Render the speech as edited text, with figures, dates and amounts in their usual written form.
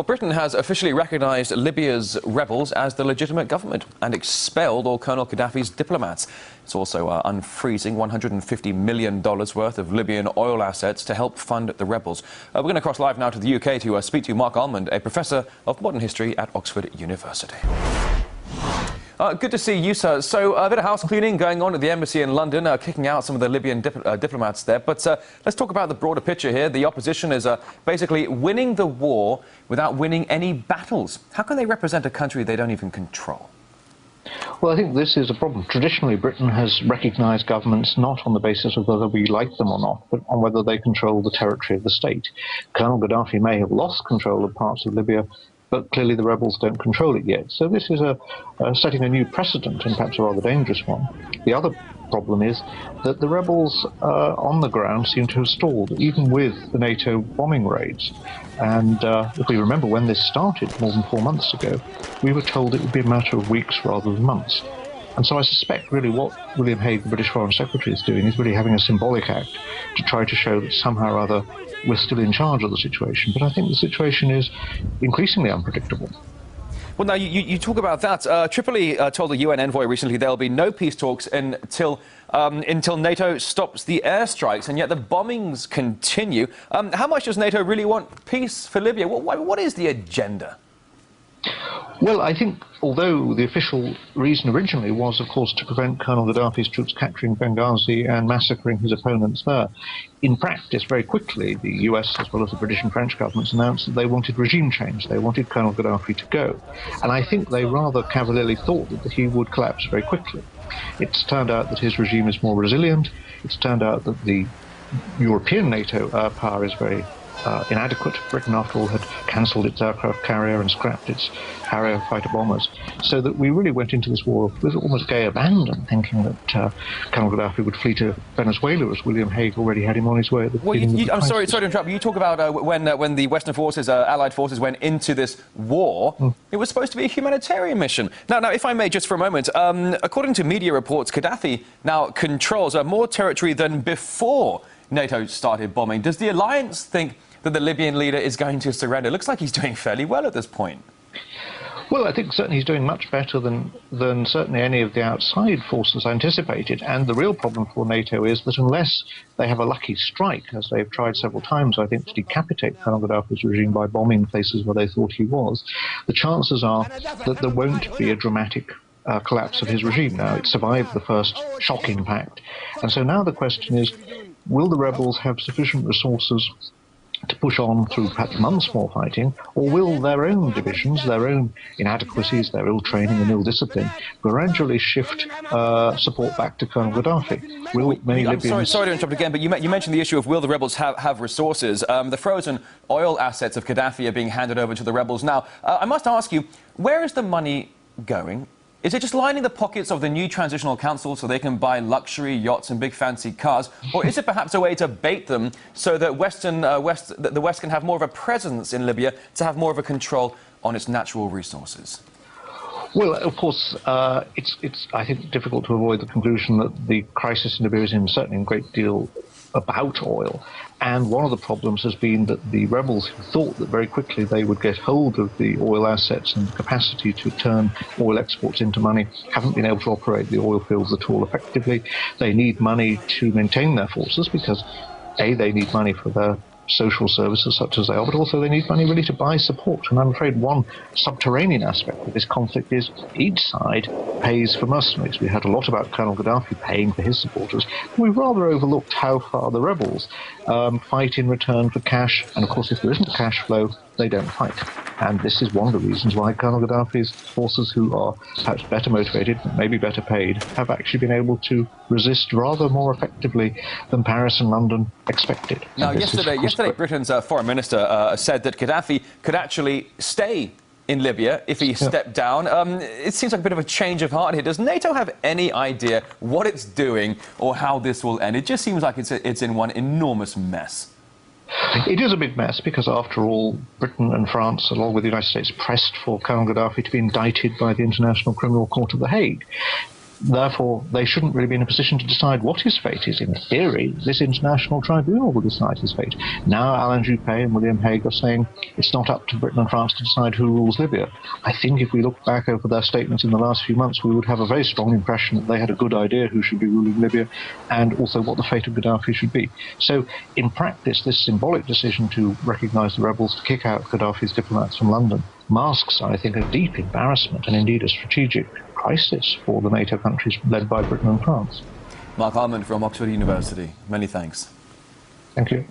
Well, Britain has officially recognised Libya's rebels as the legitimate government and expelled all Colonel Gaddafi's diplomats. It's also unfreezing $150 million worth of Libyan oil assets to help fund the rebels. We're going to cross live now to the UK to speak to Mark Almond, a professor of modern history at Oxford University. Good to see you, sir. So a bit of house cleaning going on at the embassy in London, kicking out some of the Libyan diplomats there. But let's talk about the broader picture here. The opposition is basically winning the war without winning any battles. How can they represent a country they don't even control? Well, I think this is a problem. Traditionally, Britain has recognised governments not on the basis of whether we like them or not, but on whether they control the territory of the state. Colonel Gaddafi may have lost control of parts of Libya, but clearly the rebels don't control it yet. So this is setting a new precedent, and perhaps a rather dangerous one. The other problem is that the rebels on the ground seem to have stalled, even with the NATO bombing raids. And if we remember when this started more than 4 months ago, we were told it would be a matter of weeks rather than months. And so I suspect really what William Hague, the British Foreign Secretary, is doing is really having a symbolic act to try to show that somehow or other we're still in charge of the situation. But I think the situation is increasingly unpredictable. Well, now, you talk about that. Tripoli told the UN envoy recently there will be no peace talks until NATO stops the airstrikes, and yet the bombings continue. How much does NATO really want peace for Libya? What is the agenda? Well, I think, although the official reason originally was, of course, to prevent Colonel Gaddafi's troops capturing Benghazi and massacring his opponents there, in practice, very quickly, the US, as well as the British and French governments, announced that they wanted regime change. They wanted Colonel Gaddafi to go. And I think they rather cavalierly thought that he would collapse very quickly. It's turned out that his regime is more resilient. It's turned out that the European NATO power is very inadequate. Britain, after all, had cancelled its aircraft carrier and scrapped its Harrier fighter bombers, so that we really went into this war with almost gay abandon, thinking that Colonel Gaddafi would flee to Venezuela, as William Hague already had him on his way at the beginning of the crisis. I'm sorry to interrupt, but you talk about when the Western forces, Allied forces, went into this war, it was supposed to be a humanitarian mission. Now, if I may, just for a moment, according to media reports, Gaddafi now controls more territory than before NATO started bombing. Does the alliance think that the Libyan leader is going to surrender? It looks like he's doing fairly well at this point. Well, I think certainly he's doing much better than certainly any of the outside forces anticipated. And the real problem for NATO is that unless they have a lucky strike, as they've tried several times, I think, to decapitate Colonel Gaddafi's regime by bombing places where they thought he was, the chances are that there won't be a dramatic collapse of his regime. Now, it survived the first shock impact. And so now the question is, will the rebels have sufficient resources to push on through perhaps months more fighting, or will their own divisions, their own inadequacies, their ill training and ill discipline gradually shift support back to Colonel Gaddafi? Will many Libyans... Sorry to interrupt again, but you mentioned the issue of will the rebels have resources. The frozen oil assets of Gaddafi are being handed over to the rebels now. I must ask you, where is the money going? Is it just lining the pockets of the new transitional council so they can buy luxury yachts and big fancy cars? Or is it perhaps a way to bait them so that the West can have more of a presence in Libya, to have more of a control on its natural resources? Well, of course, it's I think, difficult to avoid the conclusion that the crisis in Libya is certainly a great deal about oil. And one of the problems has been that the rebels who thought that very quickly they would get hold of the oil assets and the capacity to turn oil exports into money haven't been able to operate the oil fields at all effectively. They need money to maintain their forces because, A, they need money for their social services such as they are, but also they need money really to buy support. And I'm afraid one subterranean aspect of this conflict is each side pays for mercenaries. We heard a lot about Colonel Gaddafi paying for his supporters. We've rather overlooked how far the rebels fight in return for cash. And of course, if there isn't a cash flow, they don't fight. And this is one of the reasons why Colonel Gaddafi's forces, who are perhaps better motivated, maybe better paid, have actually been able to resist rather more effectively than Paris and London expected. Now, yesterday Britain's foreign minister said that Gaddafi could actually stay in Libya if he stepped down. It seems like a bit of a change of heart here. Does NATO have any idea what it's doing or how this will end? It just seems like it's in one enormous mess. It is a big mess because, after all, Britain and France, along with the United States, pressed for Colonel Gaddafi to be indicted by the International Criminal Court of The Hague. therefore, they shouldn't really be in a position to decide what his fate is. In theory, this international tribunal will decide his fate. Now Alain Juppé and William Hague are saying it's not up to Britain and France to decide who rules Libya. I think if we look back over their statements in the last few months, we would have a very strong impression that they had a good idea who should be ruling Libya and also what the fate of Gaddafi should be. So, in practice, this symbolic decision to recognise the rebels, to kick out Gaddafi's diplomats from London, masks, I think, a deep embarrassment and indeed a strategic crisis for the NATO countries led by Britain and France. Mark Almond from Oxford University, many thanks. Thank you.